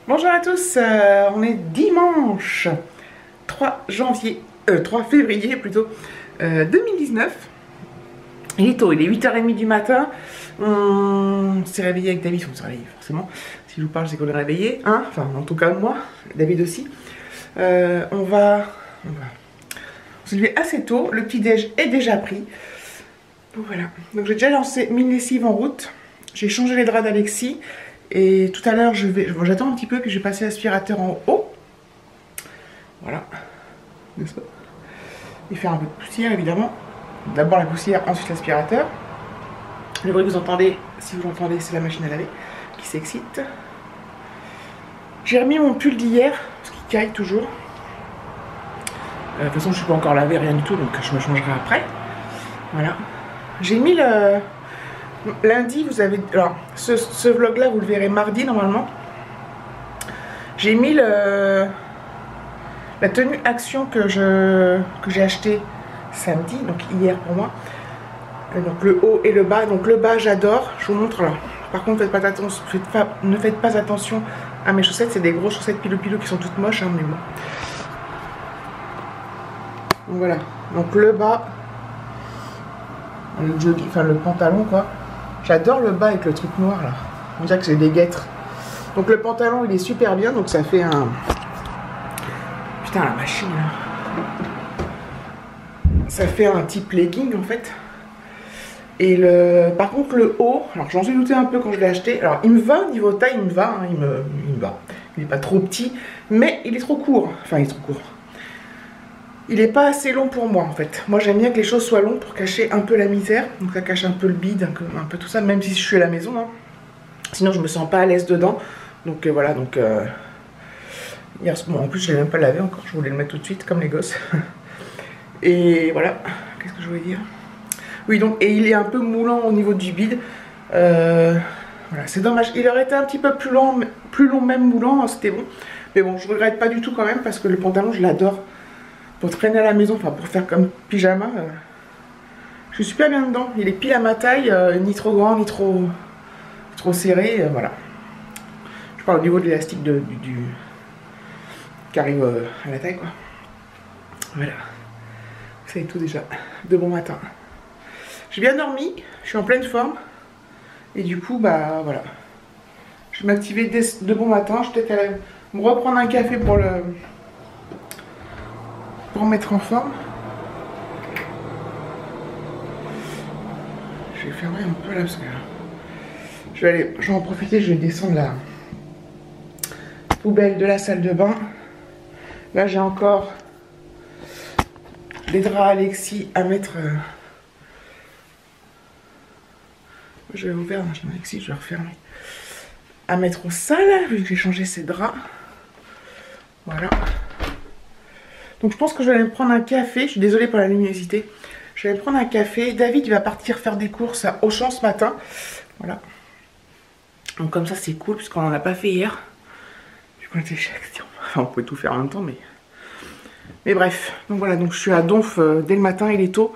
Bonjour à tous, on est dimanche 3 janvier, 3 février plutôt, 2019. Il est tôt, il est 8h30 du matin. On s'est réveillé avec David, on s'est réveillé forcément. Si je vous parle, c'est qu'on est réveillé, hein, enfin en tout cas moi, David aussi. On s'est levé assez tôt, le petit déj est déjà pris. Donc voilà, donc j'ai déjà mis une lessive en route. J'ai changé les draps d'Alexis. Et tout à l'heure, j'attends un petit peu, puis je vais passer l'aspirateur en haut. Voilà. N'est-ce pas? Et faire un peu de poussière, évidemment. D'abord la poussière, ensuite l'aspirateur. Le bruit que vous entendez, si vous l'entendez, c'est la machine à laver qui s'excite. J'ai remis mon pull d'hier, parce qu'il caille toujours. De toute façon, je ne suis pas encore lavé, rien du tout, donc je me changerai après. Voilà. J'ai mis le... Lundi, vous avez... Alors, ce vlog-là, vous le verrez mardi, normalement. J'ai mis la tenue action que j'ai acheté samedi, donc hier pour moi. Donc le haut et le bas. Donc le bas, j'adore. Je vous montre là. Par contre, ne faites pas attention à mes chaussettes. C'est des grosses chaussettes pilou-pilou qui sont toutes moches, hein, mais bon. Donc voilà. Donc le bas, le jogging, enfin le pantalon, quoi. J'adore le bas avec le truc noir là. On dirait que j'ai des guêtres. Donc le pantalon il est super bien. Donc ça fait un... Putain la machine là. Ça fait un type legging en fait. Et par contre le haut, alors j'en suis douté un peu quand je l'ai acheté. Alors il me va, niveau taille il me va. Hein, il me va. Il n'est pas trop petit. Mais il est trop court. Enfin il est trop court. Il n'est pas assez long pour moi en fait. Moi j'aime bien que les choses soient longues pour cacher un peu la misère. Donc ça cache un peu le bide, un peu tout ça, même si je suis à la maison. Hein. Sinon je me sens pas à l'aise dedans. Donc voilà, donc... Bon, en plus je l'ai même pas lavé encore, je voulais le mettre tout de suite comme les gosses. Et voilà, qu'est-ce que je voulais dire? Oui donc, et il est un peu moulant au niveau du bide. Voilà, c'est dommage. Il aurait été un petit peu plus long même moulant, c'était bon. Mais bon, je regrette pas du tout quand même parce que le pantalon je l'adore. Pour traîner à la maison, enfin pour faire comme pyjama, je suis super bien dedans. Il est pile à ma taille, ni trop grand, ni trop serré, voilà. Je parle au niveau de l'élastique qui arrive à la taille, quoi. Voilà. C'est tout déjà. De bon matin. J'ai bien dormi, je suis en pleine forme. Et du coup, bah voilà. Je vais m'activer de bon matin. Je vais peut-être aller me reprendre un café pour mettre en forme. Je vais fermer un peu là parce que je vais en profiter, je vais descendre la poubelle de la salle de bain. Là j'ai encore des draps Alexis à mettre. Je vais ouvrir, j'ai Alexis, je vais refermer. À mettre au sale, vu que j'ai changé ces draps. Voilà. Donc je pense que je vais aller me prendre un café. Je suis désolée pour la luminosité. Je vais me prendre un café. David il va partir faire des courses à Auchan ce matin. Voilà. Donc comme ça c'est cool puisqu'on n'en a pas fait hier. Vu qu'on était chez Action. Enfin on pouvait tout faire en même temps mais bref. Donc voilà, donc je suis à Donf dès le matin, il est tôt.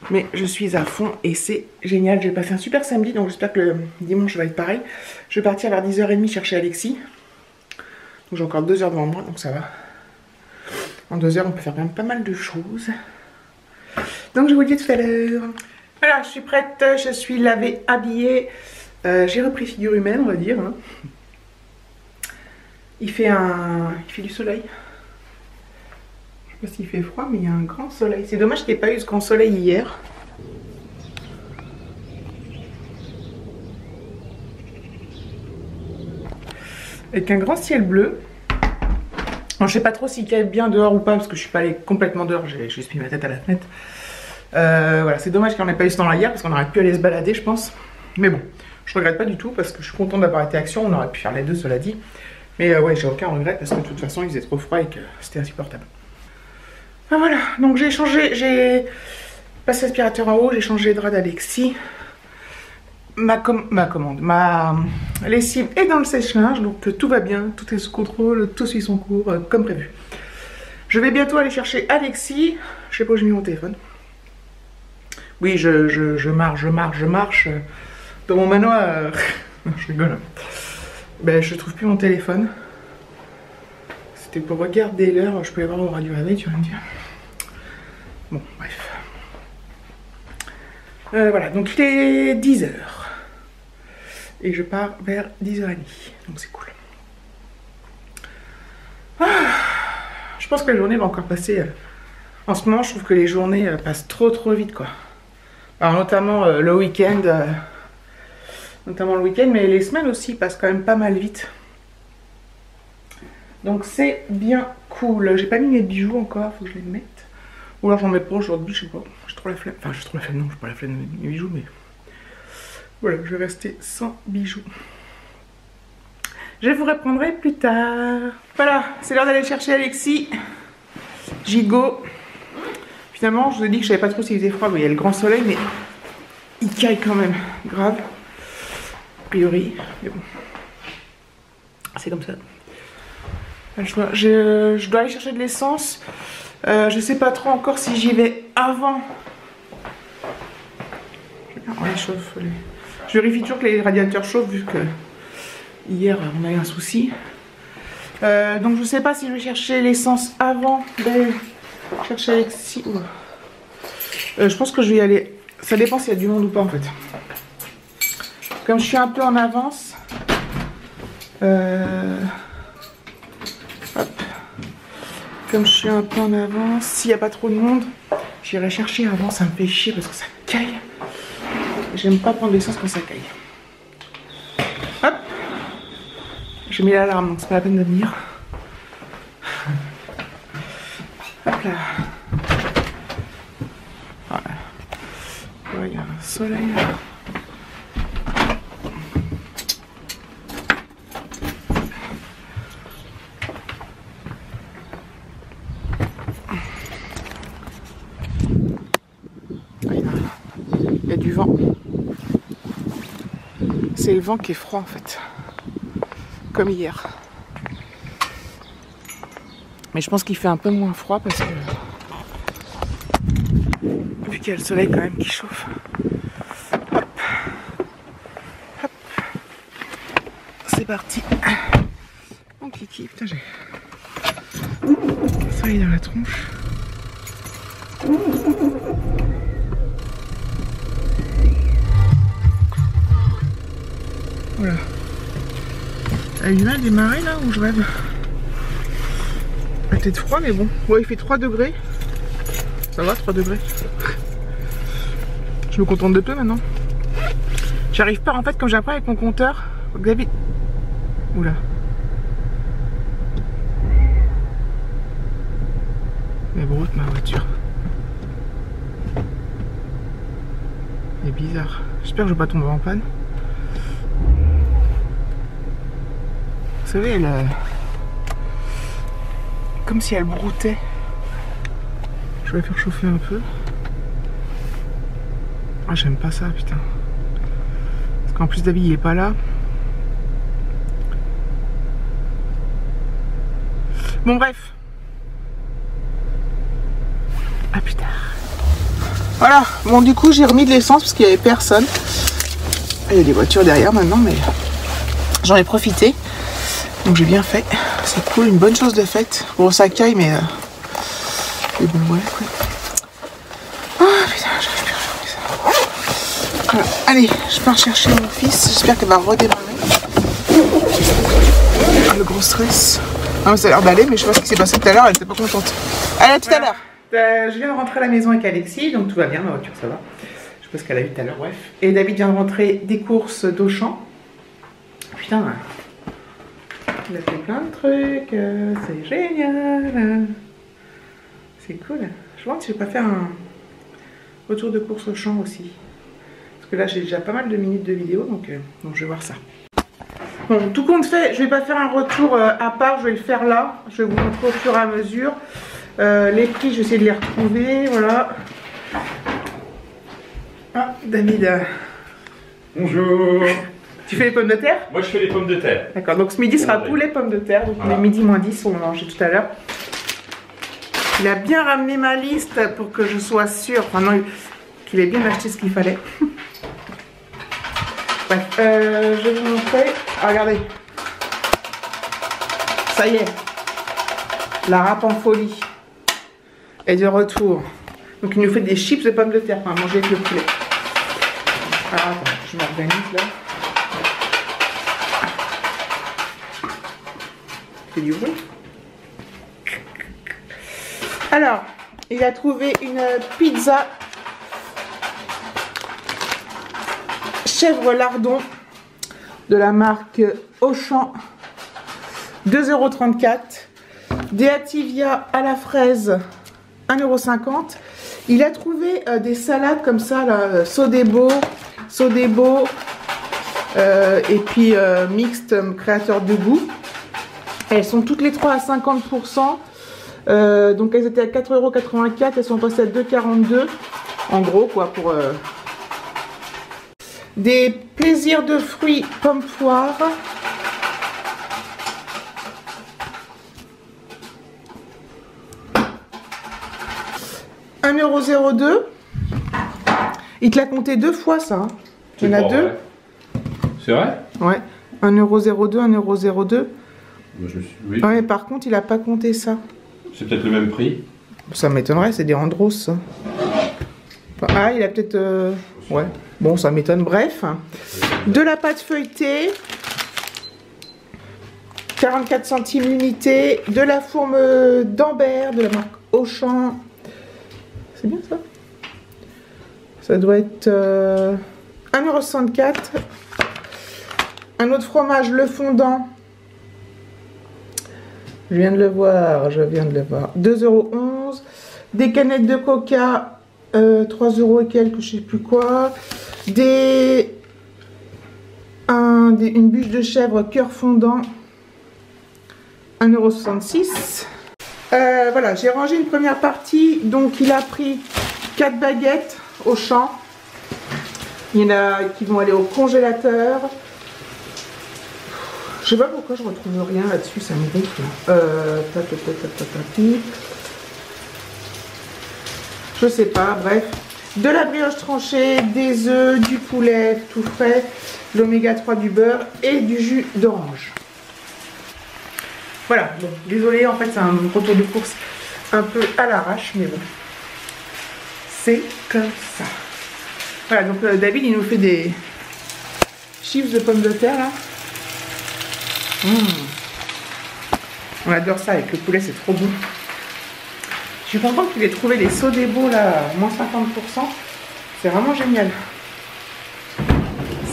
Mais je suis à fond et c'est génial. J'ai passé un super samedi donc j'espère que le dimanche va être pareil. Je vais partir vers 10h30 chercher Alexis. Donc j'ai encore 2 heures devant moi donc ça va. En 2 heures, on peut faire quand même pas mal de choses. Donc, je vous le dis tout à l'heure. Voilà, je suis prête, je suis lavée, habillée. J'ai repris figure humaine, on va dire. Hein. Il fait du soleil. Je sais pas s'il fait froid, mais il y a un grand soleil. C'est dommage qu'il n'y ait pas eu ce grand soleil hier. Avec un grand ciel bleu. Bon, je sais pas trop s'il caille bien dehors ou pas parce que je suis pas allée complètement dehors, j'ai juste mis ma tête à la fenêtre. Voilà, c'est dommage qu'on n'ait pas eu ce temps-là hier parce qu'on aurait pu aller se balader, je pense. Mais bon, je regrette pas du tout parce que je suis contente d'avoir été Action, on aurait pu faire les deux, cela dit. Mais ouais, j'ai aucun regret parce que de toute façon il faisait trop froid et que c'était insupportable. Enfin, voilà, donc j'ai passé l'aspirateur en haut, j'ai changé les draps d'Alexis. Ma lessive est dans le sèche-linge, donc tout va bien, tout est sous contrôle, tout suit son cours, comme prévu. Je vais bientôt aller chercher Alexis. Je sais pas où j'ai mis mon téléphone. Oui, je marche. Dans mon manoir, je rigole. Ben, je trouve plus mon téléphone. C'était pour regarder l'heure, je peux aller voir au radio réveil, tu vas me dire. Bon, bref. Voilà, donc il est 10h. Et je pars vers 10h30. Donc c'est cool. Ah, je pense que la journée va encore passer. En ce moment, je trouve que les journées passent trop vite, quoi. Alors notamment le week-end. Notamment le week-end, mais les semaines aussi passent quand même pas mal vite. Donc c'est bien cool. J'ai pas mis mes bijoux encore, faut que je les mette. Ou alors j'en mets pas aujourd'hui, je sais pas. J'ai trop la flemme. Enfin, j'ai trop la flemme, non, j'ai pas la flemme de mettre mes bijoux, mais voilà, je vais rester sans bijoux. Je vous répondrai plus tard. Voilà, c'est l'heure d'aller chercher Alexis. Gigot. Finalement, je vous ai dit que je savais pas trop s'il faisait froid. Il y a le grand soleil, mais il caille quand même. Grave. A priori. Mais bon. C'est comme ça. Je dois aller chercher de l'essence. Je sais pas trop encore si j'y vais avant. On les chauffe. Je vérifie toujours que les radiateurs chauffent vu que hier on a eu un souci. Donc je sais pas si je vais chercher l'essence avant d'aller chercher Alexis. Je pense que je vais y aller. Ça dépend s'il y a du monde ou pas en fait. Comme je suis un peu en avance. Hop. Comme je suis un peu en avance, s'il n'y a pas trop de monde, j'irai chercher avant, ça me fait chier parce que ça caille. J'aime pas prendre l'essence quand ça caille. Hop. J'ai mis l'alarme, donc c'est pas la peine de venir. Hop là. Voilà. Ouais, il y a un soleil là. Il y a du vent. C'est le vent qui est froid en fait. Comme hier. Mais je pense qu'il fait un peu moins froid parce que vu qu'il y a le soleil quand même qui chauffe. Hop. Hop. C'est parti. Mon kiki, putain j'ai le soleil dans la tronche. Voilà. Elle a du mal à démarrer là où je rêve. Peut-être froid mais bon. Ouais, il fait 3 degrés. Ça va 3 degrés. Je me contente de peu maintenant. J'arrive pas en fait comme j'apprends avec mon compteur. David. Oula. Mais broute ma voiture. C'est bizarre. J'espère que je vais pas tomber en panne. Vous savez, elle... comme si elle broutait. Je vais la faire chauffer un peu. Ah, j'aime pas ça, putain. Parce qu'en plus, David, il est pas là. Bon, bref. Ah, putain. Voilà. Bon, du coup, j'ai remis de l'essence parce qu'il y avait personne. Il y a des voitures derrière maintenant, mais j'en ai profité. Donc j'ai bien fait, c'est cool, une bonne chose de faite. Bon ça caille mais bon ouais quoi. Ah putain j'arrive plus à fermer ça. Voilà. Allez, je pars chercher mon fils, j'espère qu'elle va redémarrer. Ah, le gros stress. Ah, mais ça a l'air d'aller mais je sais pas ce qui s'est passé tout à l'heure, elle était pas contente. Allez à tout à l'heure. Je viens de rentrer à la maison avec Alexis, donc tout va bien, ma voiture ça va. Je sais pas ce qu'elle a eu tout à l'heure, bref. Et David vient de rentrer des courses d'Auchan. Putain. Il a fait plein de trucs, c'est génial. C'est cool. Je me demande si je vais pas faire un retour de course au champ aussi. Parce que là j'ai déjà pas mal de minutes de vidéo, donc je vais voir ça. Bon, tout compte fait, je vais pas faire un retour à part, je vais le faire là. Je vais vous montrer au fur et à mesure. Les prix, je vais essayer de les retrouver, voilà. Ah, David. Bonjour. Tu fais les pommes de terre? Moi je fais les pommes de terre. D'accord, donc ce midi sera poulet pommes de terre. Donc voilà. Les midi moins 10, on l'a mangé tout à l'heure. Il a bien ramené ma liste pour que je sois sûre, enfin non, qu'il ait bien acheté ce qu'il fallait. Bref, je vais vous montrer. Ah, regardez. Ça y est. La râpe en folie est de retour. Donc il nous fait des chips de pommes de terre à manger avec le poulet. Alors attends, je m'organise là. C'est du bruit. Alors, il a trouvé une pizza chèvre lardon de la marque Auchan, 2,34 €. Des Activia à la fraise, 1,50 €. Il a trouvé des salades comme ça, là, Sodebo, et puis mixte créateur de goût. Elles sont toutes les trois à 50%. Donc elles étaient à 4,84 €, elles sont passées à 2,42 € en gros quoi pour des plaisirs de fruits pommes poires. « 1,02 €. Il te l'a compté 2 fois ça. Hein. Il y en a 2. Ouais. C'est vrai? Ouais. 1,02 €, 1,02 €. Oui. Ouais, par contre, il n'a pas compté ça. C'est peut-être le même prix. Ça m'étonnerait, c'est des Andros. Ça. Ah, il a peut-être... Ouais, bon, ça m'étonne. Bref. De la pâte feuilletée. 44 centimes l'unité. De la fourme d'Ambert, de la marque Auchan. C'est bien ça. Ça doit être 1,64 €. Un autre fromage, le fondant. Je viens de le voir, 2,11 €. Des canettes de coca, 3 € et quelques, je sais plus quoi. Une bûche de chèvre cœur fondant, 1,66 €. Voilà, j'ai rangé une première partie. Donc il a pris 4 baguettes au champ. Il y en a qui vont aller au congélateur. Je sais pas pourquoi je retrouve rien là-dessus, ça me gonfle. Je sais pas, bref. De la brioche tranchée, des œufs, du poulet tout frais, l'oméga 3 du beurre et du jus d'orange. Voilà, bon, désolé, en fait c'est un retour de course un peu à l'arrache, mais bon. C'est comme ça. Voilà, donc David il nous fait des chips de pommes de terre là. On adore ça avec le poulet, c'est trop bon. Je suis contente qu'il ait trouvé les Sodebo là, moins 50%. C'est vraiment génial.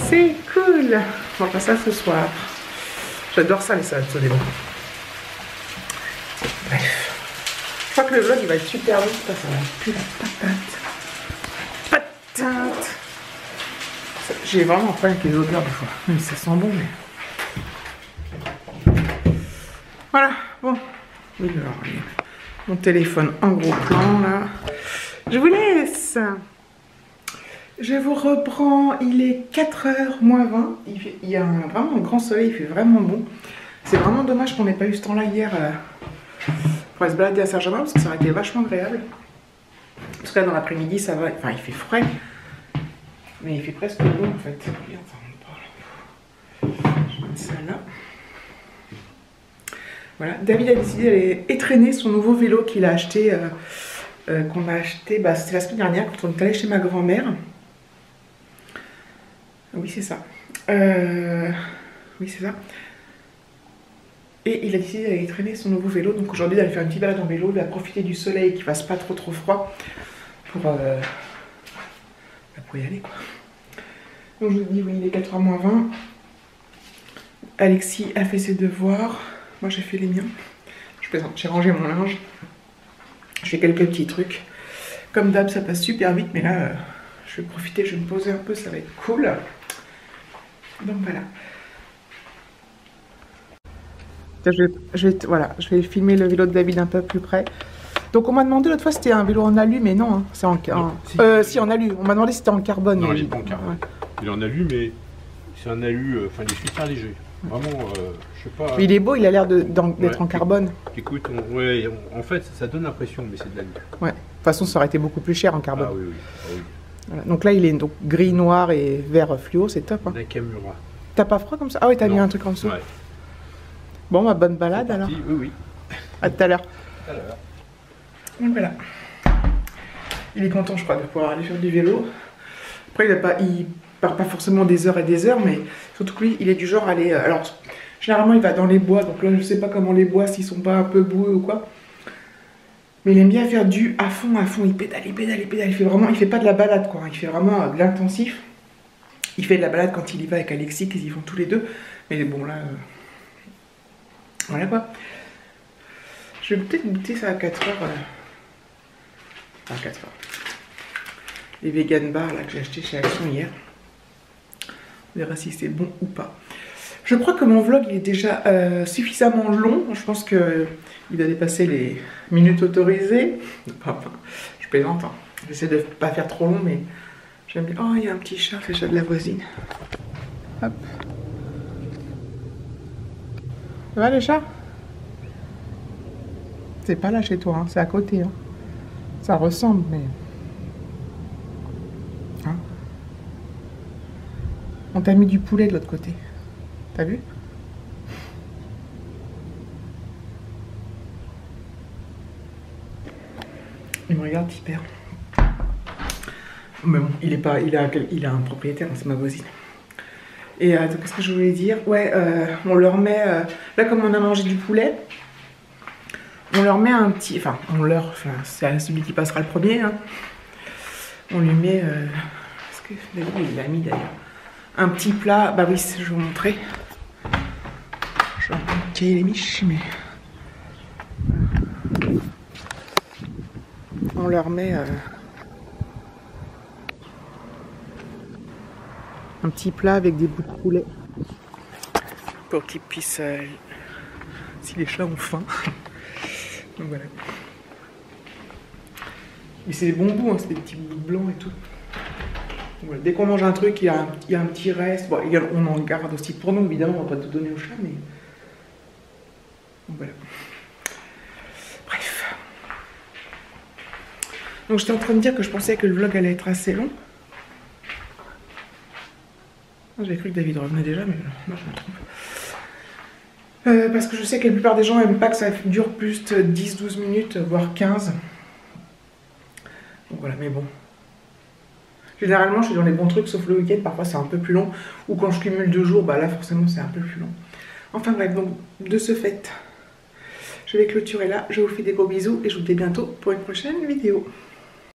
C'est cool. On va faire ça ce soir. J'adore ça les salades Sodebo. Bref. Je crois que le vlog il va être super vite. Ça va plus la patate. J'ai vraiment un problème avec les odeurs des fois. Même si ça sent bon mais... Voilà, bon. Oui, alors, mon téléphone en gros plan là. Je vous laisse. Je vous reprends. Il est 4h moins 20. Il y a vraiment un grand soleil, il fait vraiment bon. C'est vraiment dommage qu'on n'ait pas eu ce temps-là hier pour aller se balader à Saint-Germain parce que ça aurait été vachement agréable. Parce que là dans l'après-midi ça va. Enfin, il fait frais. Mais il fait presque bon en fait. Regarde, ça monte pas là. Je vais mettre ça là. Voilà, David a décidé d'aller étraîner son nouveau vélo qu'il a acheté, qu'on a acheté, bah, c'était la semaine dernière quand on est allé chez ma grand-mère. Oui, c'est ça. Oui, c'est ça. Et il a décidé d'aller traîner son nouveau vélo. Donc aujourd'hui, d'aller faire une petite balade en vélo, de profiter du soleil, qu'il fasse pas trop froid pour y aller quoi. Donc je vous dis, oui, il est 4h moins 20. Alexis a fait ses devoirs. Moi j'ai fait les miens. Je plaisante, j'ai rangé mon linge. Je fais quelques petits trucs. Comme d'hab, ça passe super vite, mais là, je vais profiter, je vais me poser un peu, ça va être cool. Donc voilà. Je vais filmer le vélo de David un peu plus près. Donc on m'a demandé l'autre fois si c'était un vélo en alu, mais non, hein, c'est en si en alu. On m'a demandé si c'était en carbone. Non, il est pas en carbone. Ouais. Il est en alu, mais c'est un alu, enfin il est super léger. Vraiment, je sais pas. Il est beau, il a l'air d'être en carbone. Écoute, en fait, ça donne l'impression, mais c'est de l'alu. Ouais. De toute façon, ça aurait été beaucoup plus cher en carbone. Ah oui, oui. Ah, oui. Voilà. Donc là, il est donc gris, noir et vert fluo, c'est top. Hein. Nakamura. T'as pas froid comme ça? Ah oui, t'as mis un truc en dessous. Ouais. Bon, bah bonne balade alors. Oui, oui. À tout à l'heure. tout à l'heure. Donc voilà. Il est content, je crois, de pouvoir aller faire du vélo. Après, il part pas forcément des heures et des heures, mais surtout que lui, il est du genre à aller... alors, généralement, il va dans les bois, donc là, je sais pas comment les bois, s'ils sont pas un peu boueux ou quoi. Mais il aime bien faire du à fond, il pédale, il pédale, il pédale. Il fait pas de la balade, quoi. Il fait vraiment de l'intensif. Il fait de la balade quand il y va avec Alexis, qu'ils y vont tous les deux. Mais bon, là... voilà, quoi. Je vais peut-être goûter ça à 4 heures. Enfin, 4 heures. Les vegan bars là, que j'ai acheté chez Action hier. On verra si c'est bon ou pas. Je crois que mon vlog il est déjà suffisamment long. Je pense qu'il va dépasser les minutes autorisées. Enfin, je plaisante. Hein. J'essaie de ne pas faire trop long, mais j'aime bien. Oh, il y a un petit chat, c'est le chat de la voisine. Hop. Ça va les chats? C'est pas là chez toi, hein. C'est à côté. Hein. Ça ressemble, mais... Hein? On t'a mis du poulet de l'autre côté. T'as vu? Il me regarde hyper. Mais bon, il a un propriétaire, c'est ma voisine. Et qu'est-ce que je voulais dire? Ouais, on leur met... là, comme on a mangé du poulet, on leur met un petit... Enfin, c'est celui qui passera le premier. Hein. On lui met... est-ce que il l'a mis d'ailleurs? Un petit plat... Bah oui, je vais vous montrer. Je vais un peu cailler les miches, mais... On leur met... un petit plat avec des bouts de poulet. Pour qu'ils puissent... si les chats ont faim. Donc voilà. Et c'est des bons bouts, hein, c'est des petits bouts blancs et tout. Voilà. Dès qu'on mange un truc, il y a un petit reste. Bon, on en garde aussi pour nous, évidemment, on va pas tout donner au chat, mais... Donc voilà. Bref. Donc j'étais en train de dire que je pensais que le vlog allait être assez long. J'avais cru que David revenait déjà, mais non, je me trompe. Parce que je sais que la plupart des gens n'aiment pas que ça dure plus de 10-12 minutes, voire 15. Donc voilà, mais bon. Généralement, je suis dans les bons trucs, sauf le week-end, parfois c'est un peu plus long. Ou quand je cumule 2 jours, bah là forcément c'est un peu plus long. Enfin bref, donc de ce fait, je vais clôturer là. Je vous fais des gros bisous et je vous dis à bientôt pour une prochaine vidéo.